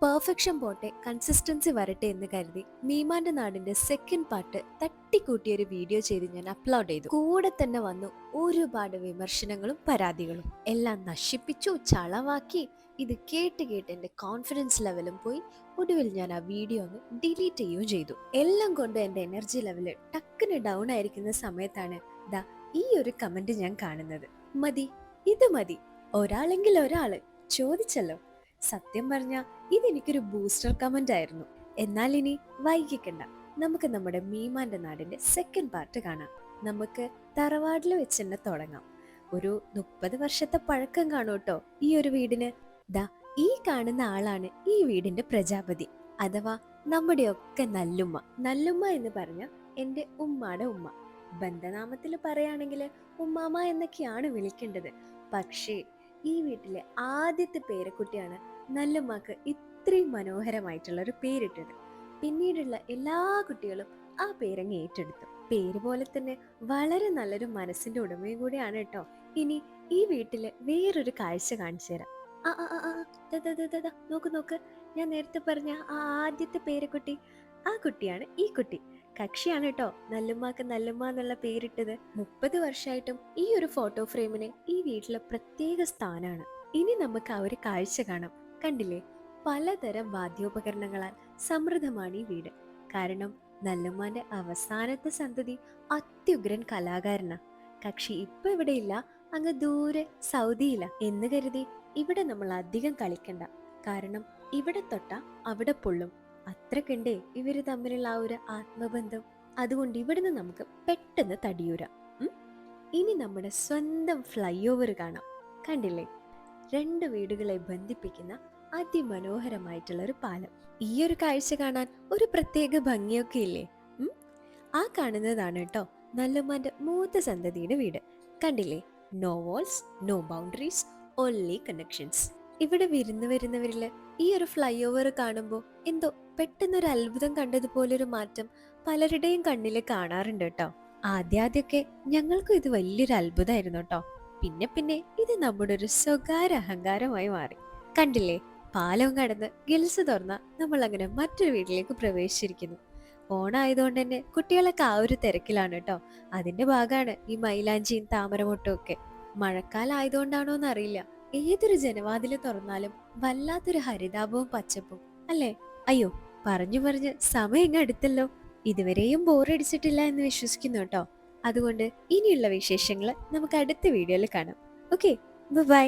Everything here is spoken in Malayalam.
പെർഫെക്ഷൻ പോട്ടെ കൺസിസ്റ്റൻസി വരട്ടെ എന്ന് കരുതി മീമാന്റെ നാടിന്റെ സെക്കൻഡ് പാർട്ട് തട്ടിക്കൂട്ടിയ ഒരു വീഡിയോ ചെയ്ത് ഞാൻ അപ്ലോഡ് ചെയ്തു. കൂടെ തന്നെ വന്നു ഒരുപാട് വിമർശനങ്ങളും പരാതികളും. എല്ലാം നശിപ്പിച്ചു, ചളവാക്കി. ഇത് കേട്ട് കേട്ട് എന്റെ കോൺഫിഡൻസ് ലെവലും പോയി. ഒടുവിൽ ഞാൻ ആ വീഡിയോ ഒന്ന് ഡിലീറ്റ് ചെയ്യുകയും ചെയ്തു. എല്ലാം കൊണ്ട് എന്റെ എനർജി ലെവല് ടക്കിന് ഡൗൺ ആയിരിക്കുന്ന സമയത്താണ് ദാ ഈ ഒരു കമന്റ് ഞാൻ കാണുന്നത്. മതി, ഇത് മതി, ഒരാളെങ്കിൽ ഒരാള് ചോദിച്ചല്ലോ. സത്യം പറഞ്ഞ ഇതെനിക്കൊരു ബൂസ്റ്റർ കമന്റ് ആയിരുന്നു. എന്നാൽ ഇനി വൈകിക്കണ്ട, നമുക്ക് നമ്മുടെ മീമാന്റെ നാടിന്റെ സെക്കൻഡ് പാർട്ട് കാണാം. നമുക്ക് തറവാടിൽ വെച്ച് തന്നെ തുടങ്ങാം. ഒരു 30 വർഷത്തെ പഴക്കം കാണൂട്ടോ ഈ ഒരു വീടിന്. ദാ ഈ കാണുന്ന ആളാണ് ഈ വീടിന്റെ പ്രജാപതി, അഥവാ നമ്മുടെയൊക്കെ നല്ലുമ്മ. നല്ലുമ്മ എന്ന് പറഞ്ഞ എന്റെ ഉമ്മാടെ ഉമ്മ. ബന്ധനാമത്തിൽ പറയുകയാണെങ്കിൽ ഉമ്മാമ എന്നൊക്കെയാണ് വിളിക്കേണ്ടത്. പക്ഷേ ഈ വീട്ടിലെ ആദ്യത്തെ പേരക്കുട്ടിയാണ് നല്ലുമ്മക്ക് ഇത്രയും മനോഹരമായിട്ടുള്ള ഒരു പേരിട്ടത്. പിന്നീടുള്ള എല്ലാ കുട്ടികളും ആ പേരങ്ങ് ഏറ്റെടുത്തു. പേര് പോലെ തന്നെ വളരെ നല്ലൊരു മനസ്സിന്റെ ഉടമയും കൂടിയാണ് കേട്ടോ. ഇനി ഈ വീട്ടില് വേറൊരു കാഴ്ച കാണിച്ചു തരാം. ആ ആ ആ ആ, നോക്ക് നോക്ക്, ഞാൻ നേരത്തെ പറഞ്ഞ ആ ആദ്യത്തെ പേരക്കുട്ടി, ആ കുട്ടിയാണ് ഈ കുട്ടി. കക്ഷിയാണ് കേട്ടോ നല്ലുമ്മാക്ക് നല്ലുമ്മ എന്നുള്ള പേരിട്ടത്. 30 വർഷമായിട്ടും ഈ ഒരു ഫോട്ടോ ഫ്രെയിമിന് ഈ വീട്ടിലെ പ്രത്യേക സ്ഥാനമാണ്. ഇനി നമുക്ക് ആ ഒരു കാഴ്ച കാണാം. കണ്ടില്ലേ, പലതരം വാദ്യോപകരണങ്ങളാൽ സമൃദ്ധമാണ് ഈ വീട്. കാരണം നല്ലുമ്മാന്റെ അവസാനത്തെ സന്തതി അത്യുഗ്രൻ കലാകാരനാ. കക്ഷി ഇപ്പൊ ഇവിടെ ഇല്ല, അങ്ങ് ദൂരെ സൗദിയില. എന്ന് കരുതി ഇവിടെ നമ്മൾ അധികം കളിക്കണ്ട. കാരണം ഇവിടെ തൊട്ട അവിടെ പൊള്ളും. അത്രക്കണ്ടേ ഇവര് തമ്മിലുള്ള ആ ഒരു ആത്മബന്ധം. അതുകൊണ്ട് ഇവിടുന്ന് നമുക്ക് പെട്ടെന്ന് തടിയൂരാം. ഇനി നമ്മുടെ സ്വന്തം ഫ്ലൈ ഓവർ കാണാം. കണ്ടില്ലേ, 2 വീടുകളെ ബന്ധിപ്പിക്കുന്ന അതിമനോഹരമായിട്ടുള്ള ഒരു പാലം. ഈ ഒരു കാഴ്ച കാണാൻ ഒരു പ്രത്യേക ഭംഗിയൊക്കെ ഇല്ലേ? ആ കാണുന്നതാണ് കേട്ടോ നല്ലുമ്മാന്റെ മൂത്ത സന്തതിയുടെ വീട്. കണ്ടില്ലേ, no walls, no boundaries, only connections. ഇവിടെ വിരുന്ന് വരുന്നവരില് ഈ ഒരു ഫ്ലൈ ഓവർ കാണുമ്പോൾ എന്തോ പെട്ടെന്നൊരു അത്ഭുതം കണ്ടതുപോലൊരു മാറ്റം പലരുടെയും കണ്ണില് കാണാറുണ്ട് കേട്ടോ. ആദ്യമൊക്കെ ഞങ്ങൾക്കും ഇത് വലിയൊരു അത്ഭുതമായിരുന്നു കേട്ടോ. പിന്നെ പിന്നെ ഇത് നമ്മുടെ ഒരു സ്വകാര്യ അഹങ്കാരമായി മാറി. കണ്ടില്ലേ, പാലവും കടന്ന് ഗിൽസ് തുറന്ന നമ്മൾ അങ്ങനെ മറ്റൊരു വീട്ടിലേക്ക് പ്രവേശിച്ചിരിക്കുന്നു. ഓണായതുകൊണ്ട് തന്നെ കുട്ടികളൊക്കെ ആ ഒരു തിരക്കിലാണ് കേട്ടോ. അതിന്റെ ഭാഗമാണ് ഈ മൈലാഞ്ചിയും താമരമൊട്ടും ഒക്കെ. മഴക്കാലം ആയതുകൊണ്ടാണോ എന്നറിയില്ല, ഏതൊരു ജനവാതില് തുറന്നാലും വല്ലാത്തൊരു ഹരിതാപവും പച്ചപ്പും അല്ലേ. അയ്യോ, പറഞ്ഞു പറഞ്ഞ് സമയം ഇങ്ങ് അടുത്തല്ലോ. ഇതുവരെയും ബോറടിച്ചിട്ടില്ല എന്ന് വിശ്വസിക്കുന്നു കേട്ടോ. അതുകൊണ്ട് ഇനിയുള്ള വിശേഷങ്ങൾ നമുക്ക് അടുത്ത വീഡിയോയിൽ കാണാം. Okay, by.